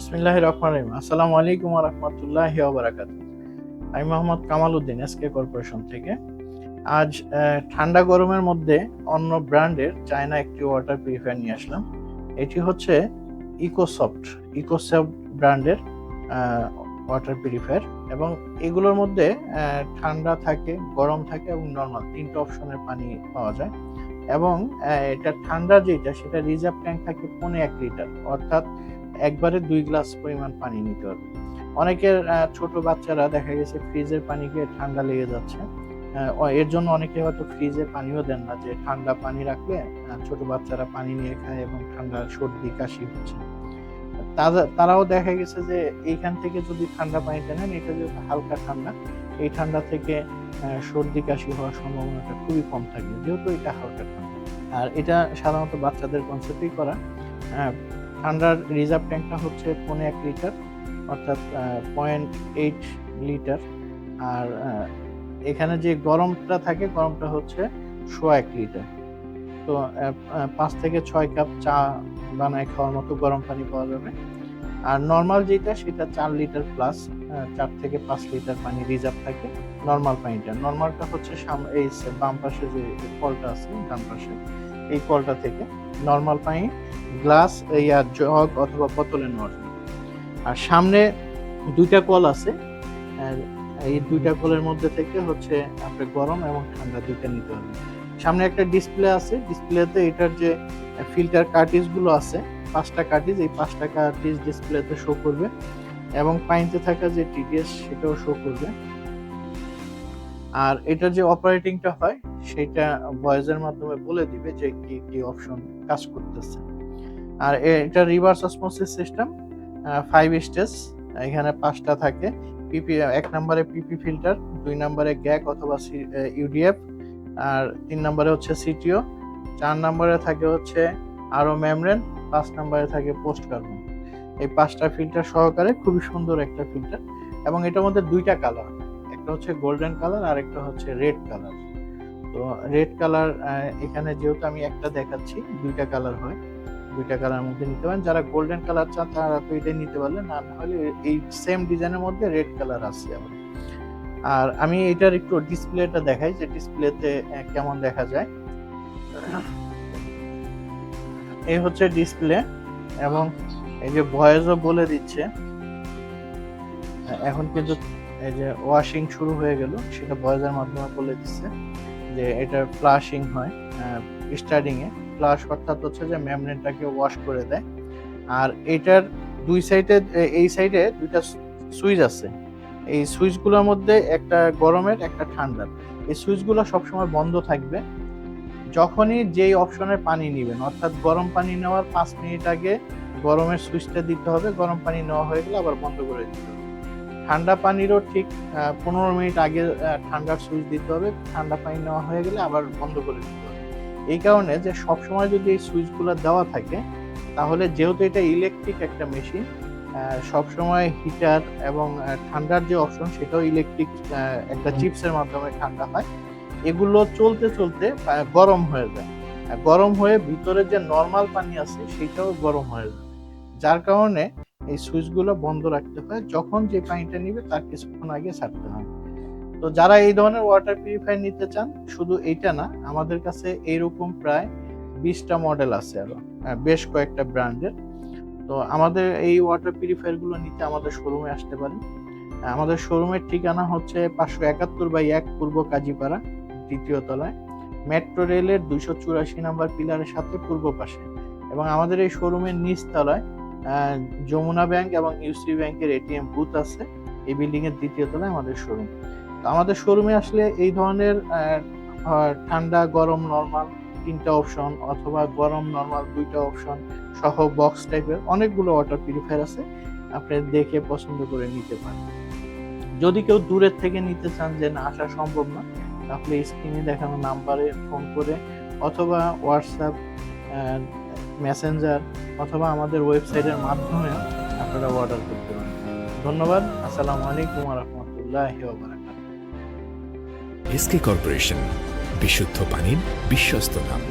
বিসমিল্লাহির রহমানির রহিম। আসসালামু আলাইকুম ওয়া রাহমাতুল্লাহি ওয়া বারাকাতুহু। আমি মোহাম্মদ কামাল উদ্দিন, এসকে কর্পোরেশন থেকে। আজ ঠান্ডা গরমের মধ্যে অন্য ব্র্যান্ডের চায়না একটি ওয়াটার পিউরিফায়ার নিয়ে আসলাম। এটি হচ্ছে ইকোসফট ব্র্যান্ডের ওয়াটার পিউরিফায়ার, এবং এগুলোর মধ্যে ঠান্ডা থাকে, গরম থাকে এবং নর্মাল তিনটা অপশনের পানি পাওয়া যায়। এবং এটা ঠান্ডা যেটা সেটা রিজার্ভ ট্যাঙ্ক থাকে 1.5 লিটার, অর্থাৎ একবারে 2 গ্লাস পরিমাণ পানি নিতে হবে। অনেকের ছোট বাচ্চারা দেখা গেছে ফ্রিজের পানি খেয়ে ঠান্ডা লেগে যাচ্ছে। এর জন্য অনেকে হয়তো ফ্রিজে পানিও দেন না, যে ঠান্ডা পানি রাখলে ছোট বাচ্চারা পানি নিয়ে খায় এবং ঠান্ডা সর্দি কাশি হচ্ছে। তারাও দেখা গেছে যে এইখান থেকে যদি ঠান্ডা পানিটা নেন, এটা যেহেতু হালকা ঠান্ডা, এই ঠান্ডা থেকে সর্দি কাশি হওয়ার সম্ভাবনাটা খুবই কম থাকে, যেহেতু এটা হালকা ঠান্ডা। আর এটা সাধারণত বাচ্চাদের কনসেপ্টেই করা। ঠান্ডার রিজার্ভ ট্যাঙ্কটা হচ্ছে 1.5 লিটার, অর্থাৎ 0.8 লিটার। আর এখানে যে গরমটা থাকে, গরমটা হচ্ছে 1.5 লিটার। তো 5 থেকে 6 কাপ চা বানায় খাওয়ার মতো গরম পানি পাওয়া যাবে। আর নর্মাল যেটা সেটা 4 লিটার প্লাস, 4 থেকে 5 লিটার পানি রিজার্ভ থাকে নর্মাল পানিটা। নর্মালটা হচ্ছে এই বাম পাশে যে কলটা আছে, ডান পাশে এই কলটা থেকে নর্মাল পানি গ্লাস জগ অথবা বোতলে নেওয়ার জন্য। আর সামনে 2টা কল আছে, এই 2টা কলের মধ্যে থেকে হচ্ছে আপনার গরম এবং ঠান্ডা দুইটা নিতে হবে। সামনে একটা ডিসপ্লে আছে, ডিসপ্লেতে এটার যে ফিল্টার কার্টিজ গুলো আছে, 5টা কার্টিজ, এই 5টা কার্টিজ ডিসপ্লেতে শো করবে, এবং পানিতে থাকা যে টিডিএস সেটাও শো করবে। আর এটার যে অপারেটিংটা হয় সেটা ভয়েসের মাধ্যমে বলে দিবে যে কি কি অপশন কাজ করতেছে। আর এটা রিভার্স অসমোসিস সিস্টেম, 5 স্টেজ। এখানে 5টা থাকে। এক নম্বরে পিপি ফিল্টার, 2 নম্বরে গ্যাক অথবা ইউডিএফ, আর 3 নম্বরে হচ্ছে সিটিও, 4 নম্বরে থাকে হচ্ছে আরো মেমব্রেন, 5 নম্বরে থাকে পোস্ট কার্বন। এই 5টা ফিল্টার সহকারে খুবই সুন্দর একটা ফিল্টার। এবং এটার মধ্যে 2টা কালার, একটা হচ্ছে গোল্ডেন কালার আর একটা হচ্ছে রেড কালার। তো রেড কালার এখানে যেহেতু আমি একটা দেখাচ্ছি, 2টা কালার হয়, 2টা কালার মধ্যে নিতে পারেন। যারা গোল্ডেন কালার চান তারা তো এটাই নিতে পারলেন, না হলে এই সেম ডিজাইনের মধ্যে রেড কালার আছে আবার। আর আমি এটার একটু ডিসপ্লেটা দেখাই, যে ডিসপ্লেতে কেমন দেখা যায়। এই হচ্ছে ডিসপ্লে, এবং এই যে ভয়েসও বলে দিচ্ছে। এখন কিন্তু এই যে ওয়াশিং শুরু হয়ে গেল, সেটা ভয়েসের মাধ্যমে বলে দিচ্ছে যে এটা ফ্লাশিং হয় স্টার্টিং এ। ফ্লাশ অর্থাৎ হচ্ছে যে মেমব্রেনটাকে ওয়াশ করে দেয়। আর এটার দুই সাইডে, এই সাইডে 2টা সুইচ আছে। এই সুইচগুলোর মধ্যে একটা গরমের একটা ঠান্ডার। এই সুইচগুলো সবসময় বন্ধ থাকবে। যখনই যেই অপশনের পানি নেবেন, অর্থাৎ গরম পানি নেওয়ার 5 মিনিট আগে গরমের সুইচটা দিতে হবে, গরম পানি নেওয়া হয়ে গেলে আবার বন্ধ করে দিতে হবে। ঠান্ডা পানিরও ঠিক 15 মিনিট আগে ঠান্ডার সুইচ দিতে হবে, ঠান্ডা পানি নেওয়া হয়ে গেলে আবার বন্ধ করে দিতে হবে। এই কারণে যে সবসময় যদি এই সুইচগুলো দেওয়া থাকে, তাহলে যেহেতু এটা ইলেকট্রিক একটা মেশিন, সবসময় হিটার এবং ঠান্ডার যে অপশন সেটাও ইলেকট্রিক একটা চিপসের মাধ্যমে ঠান্ডা হয়। এগুলো চলতে চলতে গরম হয়ে যায়, গরম হয়ে ভিতরে যে নর্মাল পানি আছে সেটাও গরম হয়ে যায়। যার কারণে এই সুইচগুলো বন্ধ রাখতে হয়, যখন যে পানিটা নিবে তার কিছুক্ষণ আগে ছাড়তে হয়। তো যারা এই ধরনের ওয়াটার পিউরিফায়ার নিতে চান, শুধু এইটা না, আমাদের কাছে এইরকম প্রায় 20টা মডেল আছে, আরো বেশ কয়েকটা ব্র্যান্ডের। তো আমাদের এই ওয়াটার পিউরিফায়ার গুলো নিতে আমাদের শোরুমে আসতে পারেন। আমাদের শোরুমের ঠিকানা হচ্ছে 571/1 পূর্ব কাজীপাড়া, 2য় তলায়, মেট্রো রেলের 284 নম্বর পিলারের সাথে পূর্ব পাশে। এবং আমাদের এই শোরুমের নিচ তলায় যমুনা ব্যাংক এবং ইউসি ব্যাংকের এটিএম বুথ আছে। এই বিল্ডিং এর 2য় তলায় আমাদের শোরুম। তো আমাদের শোরুমে আসলে এই ধরনের ঠান্ডা, গরম, নরমাল 3টা অপশন, অথবা গরম নরমাল 2টা অপশন সহ বক্স টাইপের অনেকগুলো ওয়াটার পিউরিফায়ার আছে, আপনি দেখে পছন্দ করে নিতে পারেন। যদি কেউ দূরের থেকে নিতে চান, যে না আসা সম্ভব না, তাহলে স্ক্রিনে দেখানো নাম্বারে ফোন করে অথবা হোয়াটসঅ্যাপ, মেসেঞ্জার অথবা আমাদের ওয়েবসাইটের মাধ্যমে আপনারা অর্ডার করতে পারেন। ধন্যবাদ। আসসালামু আলাইকুম ওয়া রাহমাতুল্লাহি ওয়া বারাকাতুহু। এসকে কর্পোরেশন, বিশুদ্ধ পানির বিশ্বস্ত নাম।